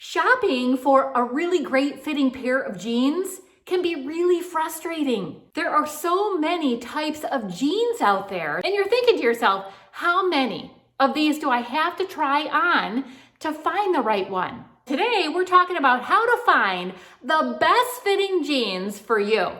Shopping for a really great fitting pair of jeans can be really frustrating. There are so many types of jeans out there, and you're thinking to yourself, how many of these do I have to try on to find the right one? Today, we're talking about how to find the best fitting jeans for you.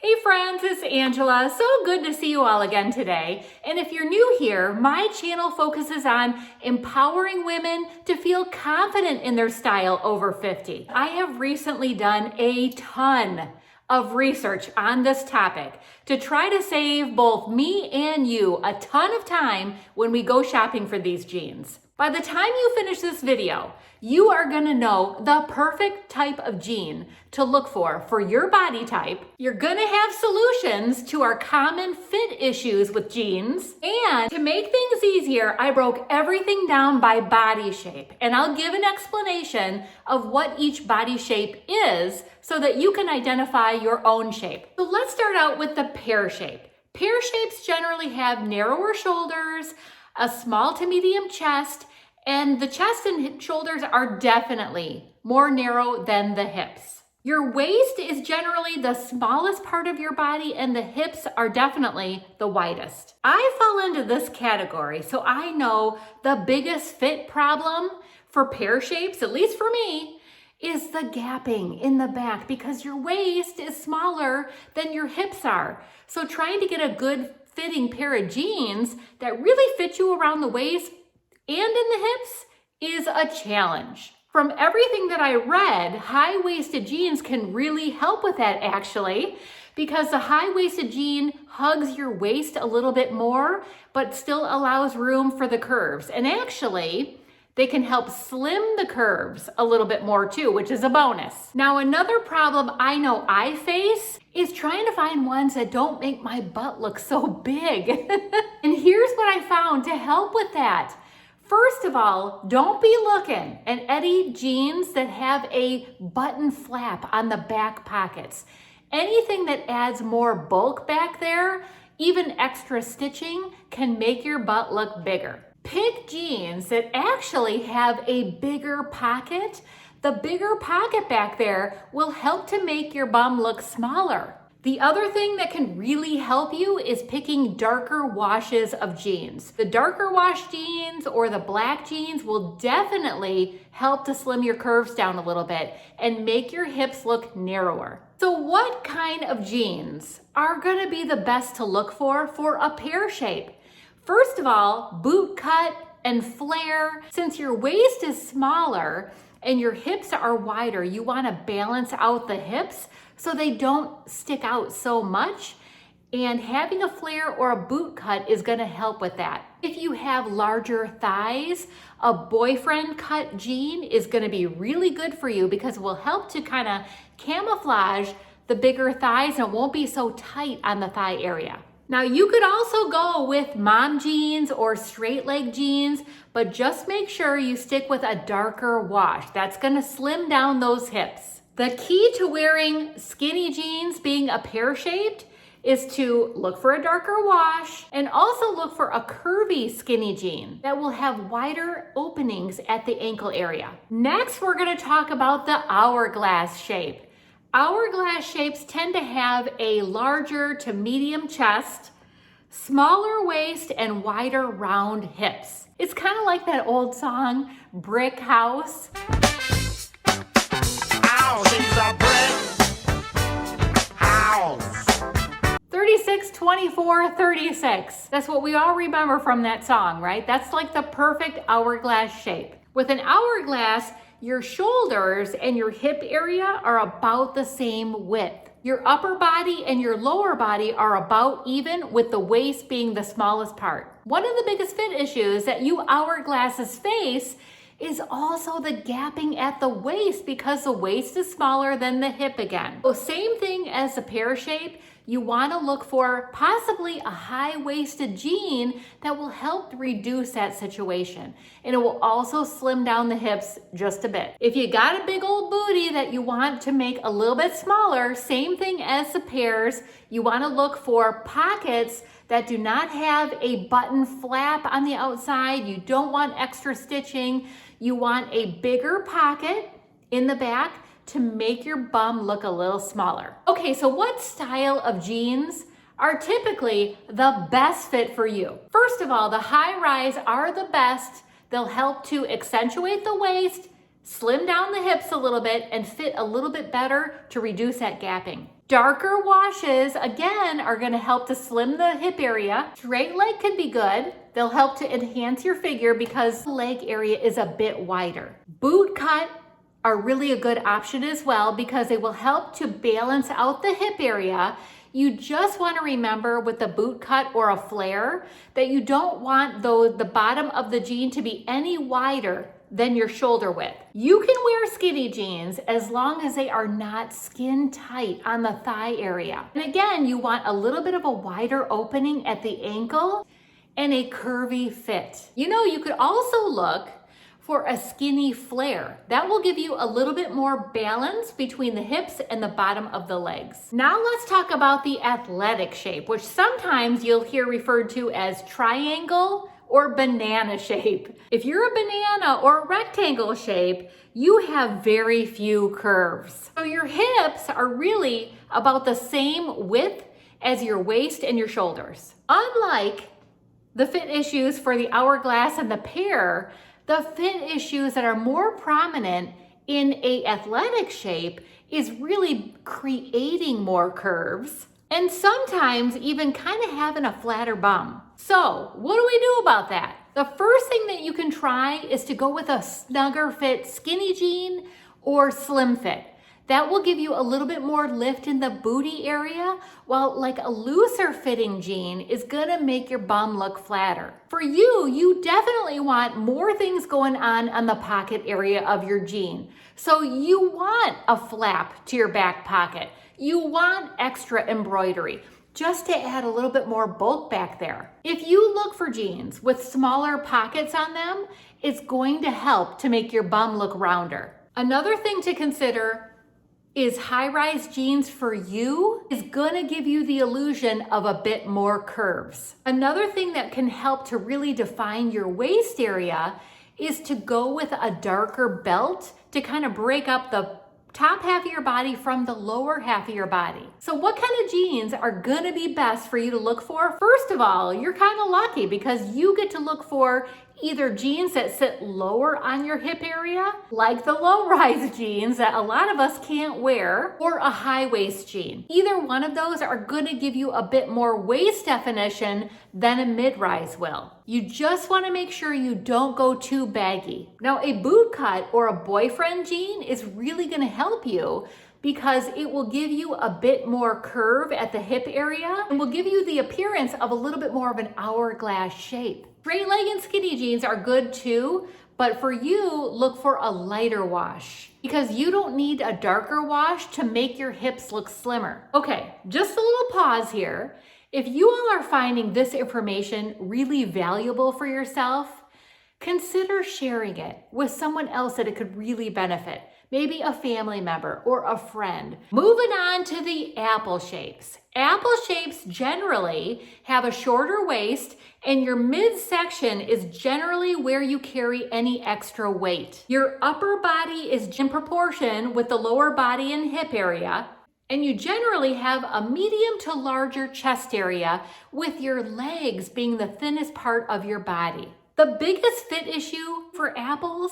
Hey friends, it's Angela. So good to see you all again today. And if you're new here, my channel focuses on empowering women to feel confident in their style over 50. I have recently done a ton of research on this topic to try to save both me and you a ton of time when we go shopping for these jeans. By the time you finish this video, you are going to know the perfect type of jean to look for your body type. You're going to have solutions to our common fit issues with jeans. And to make things easier, I broke everything down by body shape. And I'll give an explanation of what each body shape is so that you can identify your own shape. So let's start out with the pear shape. Pear shapes generally have narrower shoulders, a small to medium chest, and the chest and shoulders are definitely more narrow than the hips. Your waist is generally the smallest part of your body, and the hips are definitely the widest. I fall into this category, so I know the biggest fit problem for pear shapes, at least for me, is the gapping in the back because your waist is smaller than your hips are. So trying to get a good fitting pair of jeans that really fit you around the waist and in the hips is a challenge. From everything that I read, high-waisted jeans can really help with that actually, because the high-waisted jean hugs your waist a little bit more, but still allows room for the curves. And actually, they can help slim the curves a little bit more too, which is a bonus. Now, another problem I know I face is trying to find ones that don't make my butt look so big. And here's what I found to help with that. First of all, don't be looking at any jeans that have a button flap on the back pockets. Anything that adds more bulk back there, even extra stitching, can make your butt look bigger. Pick jeans that actually have a bigger pocket. The bigger pocket back there will help to make your bum look smaller. The other thing that can really help you is picking darker washes of jeans. The darker wash jeans or the black jeans will definitely help to slim your curves down a little bit and make your hips look narrower. So what kind of jeans are going to be the best to look for a pear shape? First of all, boot cut and flare. Since your waist is smaller and your hips are wider, you want to balance out the hips so they don't stick out so much. And having a flare or a boot cut is going to help with that. If you have larger thighs, a boyfriend cut jean is going to be really good for you because it will help to kind of camouflage the bigger thighs and it won't be so tight on the thigh area. Now you could also go with mom jeans or straight leg jeans, but just make sure you stick with a darker wash. That's going to slim down those hips. The key to wearing skinny jeans being a pear shaped is to look for a darker wash and also look for a curvy skinny jean that will have wider openings at the ankle area. Next, we're going to talk about the hourglass shape. Hourglass shapes tend to have a larger to medium chest, smaller waist, and wider round hips. It's kind of like that old song, Brick House. Ow, she's a brick house. 36, 24, 36. That's what we all remember from that song, right? That's like the perfect hourglass shape. With an hourglass, your shoulders and your hip area are about the same width. Your upper body and your lower body are about even, with the waist being the smallest part. One of the biggest fit issues that you hourglasses face is also the gapping at the waist because the waist is smaller than the hip again. So same thing as the pear shape. You want to look for possibly a high-waisted jean that will help reduce that situation. And it will also slim down the hips just a bit. If you got a big old booty that you want to make a little bit smaller, same thing as the pears, you want to look for pockets that do not have a button flap on the outside. You don't want extra stitching. You want a bigger pocket in the back to make your bum look a little smaller. Okay, so what style of jeans are typically the best fit for you? First of all, the high rise are the best. They'll help to accentuate the waist, slim down the hips a little bit, and fit a little bit better to reduce that gapping. Darker washes, again, are gonna help to slim the hip area. Straight leg could be good. They'll help to enhance your figure because the leg area is a bit wider. Boot cut are really a good option as well because they will help to balance out the hip area. You just want to remember with the boot cut or a flare that you don't want the bottom of the jean to be any wider than your shoulder width. You can wear skinny jeans as long as they are not skin tight on the thigh area. And again, you want a little bit of a wider opening at the ankle and a curvy fit. You know, you could also look for a skinny flare. That will give you a little bit more balance between the hips and the bottom of the legs. Now let's talk about the athletic shape, which sometimes you'll hear referred to as triangle or banana shape. If you're a banana or a rectangle shape, you have very few curves. So your hips are really about the same width as your waist and your shoulders. Unlike the fit issues for the hourglass and the pear, the fit issues that are more prominent in a athletic shape is really creating more curves and sometimes even kind of having a flatter bum. So what do we do about that? The first thing that you can try is to go with a snugger fit skinny jean or slim fit. That will give you a little bit more lift in the booty area, while like a looser fitting jean is gonna make your bum look flatter. For you, you definitely want more things going on the pocket area of your jean. So you want a flap to your back pocket. You want extra embroidery, just to add a little bit more bulk back there. If you look for jeans with smaller pockets on them, it's going to help to make your bum look rounder. Another thing to consider is high-rise jeans for you is gonna give you the illusion of a bit more curves. Another thing that can help to really define your waist area is to go with a darker belt to kind of break up the top half of your body from the lower half of your body. So what kind of jeans are gonna be best for you to look for? First of all, you're kind of lucky because you get to look for either jeans that sit lower on your hip area, like the low-rise jeans that a lot of us can't wear, or a high-waist jean. Either one of those are gonna give you a bit more waist definition than a mid-rise will. You just wanna make sure you don't go too baggy. Now, a boot cut or a boyfriend jean is really gonna help you because it will give you a bit more curve at the hip area and will give you the appearance of a little bit more of an hourglass shape. Straight leg and skinny jeans are good too, but for you, look for a lighter wash because you don't need a darker wash to make your hips look slimmer. Okay, just a little pause here. If you all are finding this information really valuable for yourself, consider sharing it with someone else that it could really benefit. Maybe a family member or a friend. Moving on to the apple shapes. Apple shapes generally have a shorter waist and your midsection is generally where you carry any extra weight. Your upper body is in proportion with the lower body and hip area, and you generally have a medium to larger chest area with your legs being the thinnest part of your body. The biggest fit issue for apples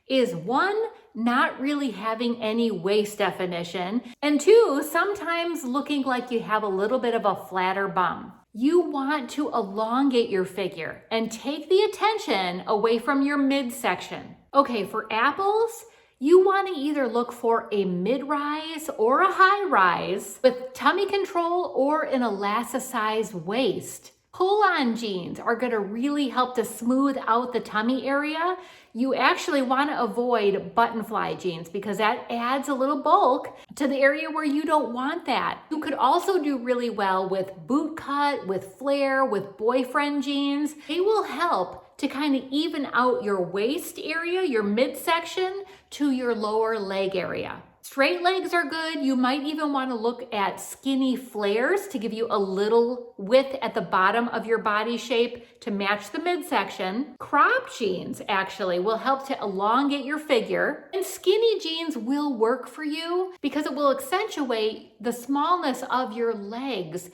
is one, not really having any waist definition, and two, sometimes looking like you have a little bit of a flatter bum. You want to elongate your figure and take the attention away from your midsection. Okay, for apples, you want to either look for a mid-rise or a high-rise with tummy control or an elasticized waist. Pull-on jeans are going to really help to smooth out the tummy area. You actually want to avoid button-fly jeans because that adds a little bulk to the area where you don't want that. You could also do really well with boot cut, with flare, with boyfriend jeans. They will help to kind of even out your waist area, your midsection, to your lower leg area. Straight legs are good. You might even want to look at skinny flares to give you a little width at the bottom of your body shape to match the midsection. Cropped jeans actually will help to elongate your figure. And skinny jeans will work for you because it will accentuate the smallness of your legs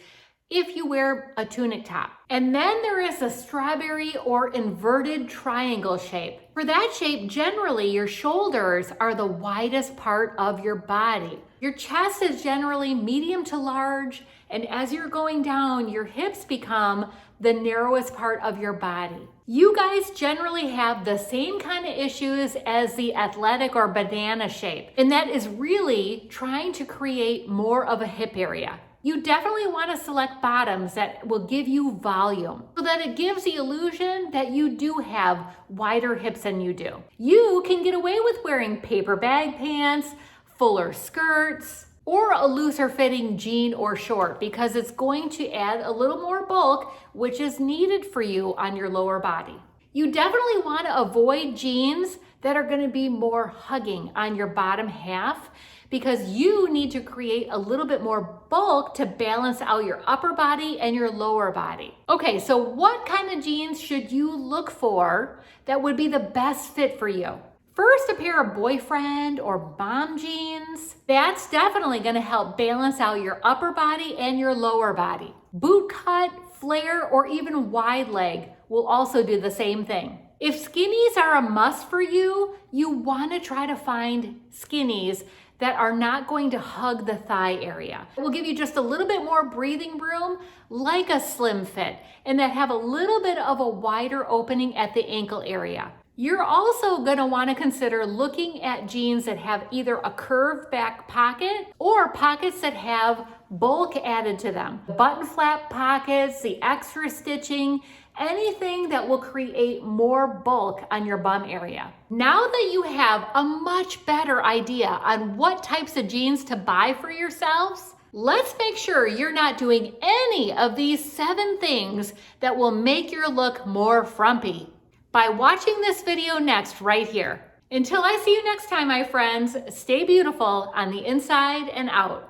if you wear a tunic top. And then there is a strawberry or inverted triangle shape. For that shape, generally your shoulders are the widest part of your body. Your chest is generally medium to large, and as you're going down, your hips become the narrowest part of your body. You guys generally have the same kind of issues as the athletic or banana shape, and that is really trying to create more of a hip area. You definitely want to select bottoms that will give you volume so that it gives the illusion that you do have wider hips than you do. You can get away with wearing paper bag pants, fuller skirts, or a looser fitting jean or short because it's going to add a little more bulk, which is needed for you on your lower body. You definitely want to avoid jeans that are going to be more hugging on your bottom half because you need to create a little bit more bulk to balance out your upper body and your lower body. Okay, so what kind of jeans should you look for that would be the best fit for you? First, a pair of boyfriend or mom jeans. That's definitely going to help balance out your upper body and your lower body. Boot cut, flare, or even wide leg will also do the same thing. If skinnies are a must for you, you want to try to find skinnies that are not going to hug the thigh area. It will give you just a little bit more breathing room, like a slim fit, and that have a little bit of a wider opening at the ankle area. You're also going to want to consider looking at jeans that have either a curved back pocket or pockets that have bulk added to them. Button flap pockets, the extra stitching, anything that will create more bulk on your bum area. Now that you have a much better idea on what types of jeans to buy for yourselves, let's make sure you're not doing any of these 7 things that will make your look more frumpy by watching this video next right here. Until I see you next time, my friends, stay beautiful on the inside and out.